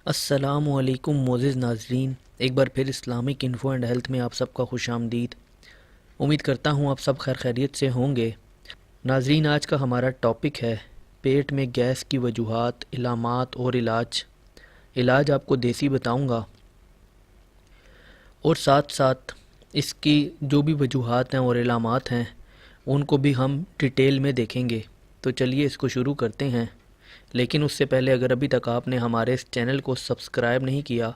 السلام علیکم معزز ناظرین، ایک بار پھر اسلامک انفو اینڈ ہیلتھ میں آپ سب کا خوش آمدید۔ امید کرتا ہوں آپ سب خیر خیریت سے ہوں گے۔ ناظرین، آج کا ہمارا ٹاپک ہے پیٹ میں گیس کی وجوہات، علامات اور علاج آپ کو دیسی بتاؤں گا، اور ساتھ ساتھ اس کی جو بھی وجوہات ہیں اور علامات ہیں ان کو بھی ہم ڈیٹیل میں دیکھیں گے۔ تو چلیے اس کو شروع کرتے ہیں، لیکن اس سے پہلے اگر ابھی تک آپ نے ہمارے اس چینل کو سبسکرائب نہیں کیا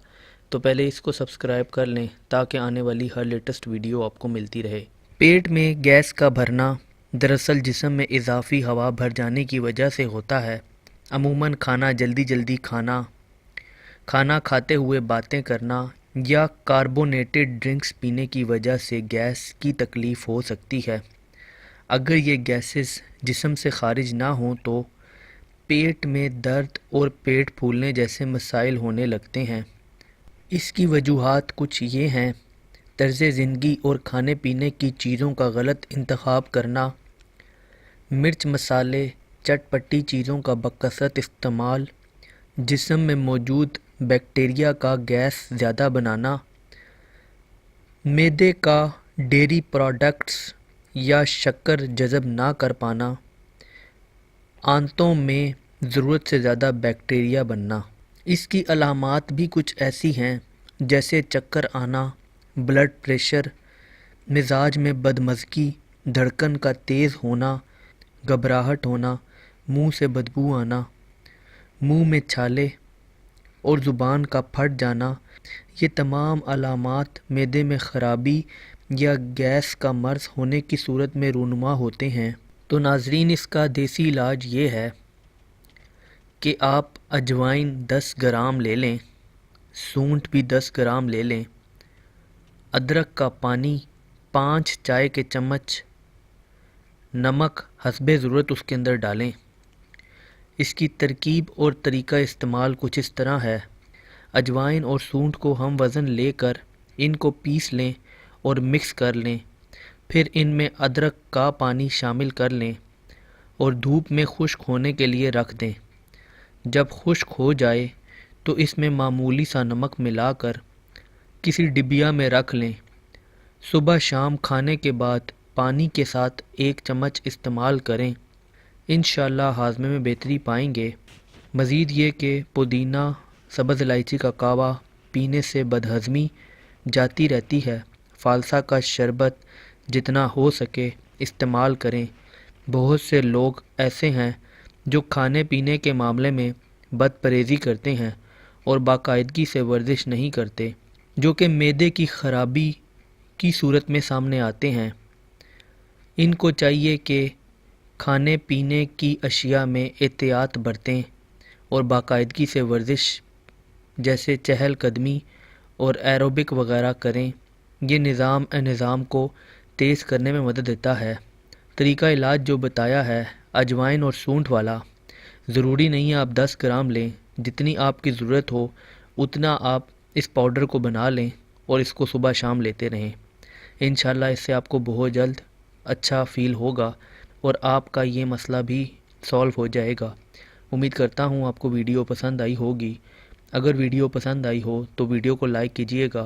تو پہلے اس کو سبسکرائب کر لیں تاکہ آنے والی ہر لیٹسٹ ویڈیو آپ کو ملتی رہے۔ پیٹ میں گیس کا بھرنا دراصل جسم میں اضافی ہوا بھر جانے کی وجہ سے ہوتا ہے۔ عموماً کھانا جلدی کھانا کھاتے ہوئے باتیں کرنا یا کاربونیٹڈ ڈرنکس پینے کی وجہ سے گیس کی تکلیف ہو سکتی ہے۔ اگر یہ گیسز جسم سے خارج نہ ہوں تو پیٹ میں درد اور پیٹ پھولنے جیسے مسائل ہونے لگتے ہیں۔ اس کی وجوہات کچھ یہ ہیں: طرز زندگی اور کھانے پینے کی چیزوں کا غلط انتخاب کرنا، مرچ مسالے چٹ پٹی چیزوں کا بکثرت استعمال، جسم میں موجود بیکٹیریا کا گیس زیادہ بنانا، معدے کا ڈیری پروڈکٹس یا شکر جذب نہ کر پانا، آنتوں میں ضرورت سے زیادہ بیکٹیریا بننا۔ اس کی علامات بھی کچھ ایسی ہیں جیسے چکر آنا، بلڈ پریشر، مزاج میں بدمزگی، دھڑکن کا تیز ہونا، گھبراہٹ ہونا، منہ سے بدبو آنا، منہ میں چھالے اور زبان کا پھٹ جانا۔ یہ تمام علامات معدے میں خرابی یا گیس کا مرض ہونے کی صورت میں رونما ہوتے ہیں۔ تو ناظرین، اس کا دیسی علاج یہ ہے کہ آپ اجوائن 10 گرام لے لیں، سونٹ بھی 10 گرام لے لیں، ادرک کا پانی 5 چائے کے چمچ، نمک حسب ضرورت اس کے اندر ڈالیں۔ اس کی ترکیب اور طریقہ استعمال کچھ اس طرح ہے: اجوائن اور سونٹ کو ہم وزن لے کر ان کو پیس لیں اور مکس کر لیں، پھر ان میں ادرک کا پانی شامل کر لیں اور دھوپ میں خشک ہونے کے لیے رکھ دیں۔ جب خشک ہو جائے تو اس میں معمولی سا نمک ملا کر کسی ڈبیا میں رکھ لیں۔ صبح شام کھانے کے بعد پانی کے ساتھ 1 چمچ استعمال کریں، انشاءاللہ ہاضمے میں بہتری پائیں گے۔ مزید یہ کہ پودینہ، سبز الائچی کا کہوہ پینے سے بدہضمی جاتی رہتی ہے۔ فالسا کا شربت جتنا ہو سکے استعمال کریں۔ بہت سے لوگ ایسے ہیں جو کھانے پینے کے معاملے میں بد پرہیزی کرتے ہیں اور باقاعدگی سے ورزش نہیں کرتے، جو کہ معدے کی خرابی کی صورت میں سامنے آتے ہیں۔ ان کو چاہیے کہ کھانے پینے کی اشیاء میں احتیاط برتیں اور باقاعدگی سے ورزش جیسے چہل قدمی اور ایروبک وغیرہ کریں۔ یہ نظام کو تیز کرنے میں مدد دیتا ہے۔ طریقہ علاج جو بتایا ہے اجوائن اور سونٹ والا، ضروری نہیں آپ 10 گرام لیں، جتنی آپ کی ضرورت ہو اتنا آپ اس پاؤڈر کو بنا لیں اور اس کو صبح شام لیتے رہیں۔ انشاءاللہ اس سے آپ کو بہت جلد اچھا فیل ہوگا اور آپ کا یہ مسئلہ بھی سولو ہو جائے گا۔ امید کرتا ہوں آپ کو ویڈیو پسند آئی ہوگی۔ اگر ویڈیو پسند آئی ہو تو ویڈیو کو لائک کیجئے گا،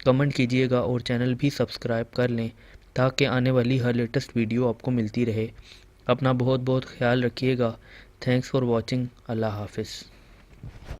کمنٹ کیجئے گا اور چینل بھی سبسکرائب کر لیں تاکہ آنے والی ہر لیٹسٹ ویڈیو آپ کو ملتی رہے۔ اپنا بہت بہت خیال رکھیے گا۔ Thanks for watching. اللہ حافظ۔